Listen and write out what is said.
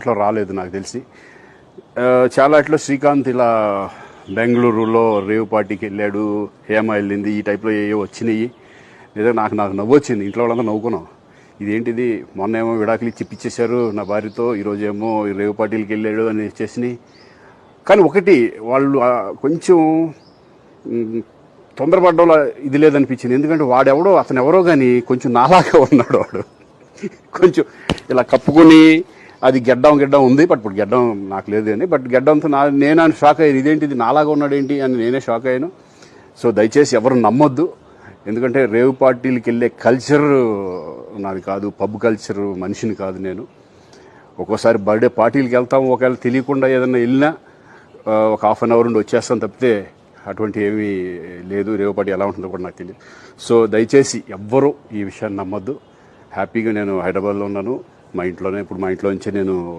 ఇట్లా రాలేదు నాకు తెలిసి. చాలా ఇట్లా శ్రీకాంత్ ఇలా బెంగళూరులో రేవ్ పార్టీకి వెళ్ళాడు, హేమ వెళ్ళింది, ఈ టైప్లో ఏవో వచ్చినాయి. లేదా నాకు నవ్వు వచ్చింది. ఇంట్లో వాళ్ళంతా నవ్వుకున్నాం. ఇదేంటిది, మొన్న ఏమో విడాకులు ఇచ్చి ఇప్పించేశారు నా భార్యతో, ఈరోజు ఏమో రేవ్ పార్టీలకి వెళ్ళాడు అని చేసినాయి. కానీ ఒకటి వాళ్ళు కొంచెం తొందరపడ్డంలో ఇది లేదనిపించింది. ఎందుకంటే అతను ఎవరో కానీ కొంచెం నాలాగా ఉన్నాడు. వాడు కొంచెం ఇలా కప్పుకొని, అది గెడ్డం ఉంది, బట్ ఇప్పుడు గెడ్డం నాకు లేదు అని, బట్ గెడ్డంతో నేను షాక్ అయ్యాను. ఇదేంటిది నాలాగా ఉన్నాడు ఏంటి అని నేనే షాక్ అయ్యాను. సో దయచేసి ఎవరు నమ్మొద్దు. ఎందుకంటే రేవ్ పార్టీలకి వెళ్ళే కల్చర్ నాది కాదు, పబ్ కల్చర్ మనిషిని కాదు నేను. ఒక్కోసారి బర్త్డే పార్టీలకి వెళ్తాము, ఒకవేళ తెలియకుండా ఏదైనా వెళ్ళినా ఒక హాఫ్ అన్ అవర్ నుండి వచ్చేస్తాను తప్పితే అటువంటి ఏమీ లేదు. రేవ్ పార్టీ ఎలా ఉంటుందో కూడా నాకు తెలియదు. సో దయచేసి ఎవ్వరూ ఈ విషయాన్ని నమ్మొద్దు. హ్యాపీగా నేను హైదరాబాద్లో ఉన్నాను, మా ఇంట్లోనే. ఇప్పుడు మా ఇంట్లో నుంచే నేను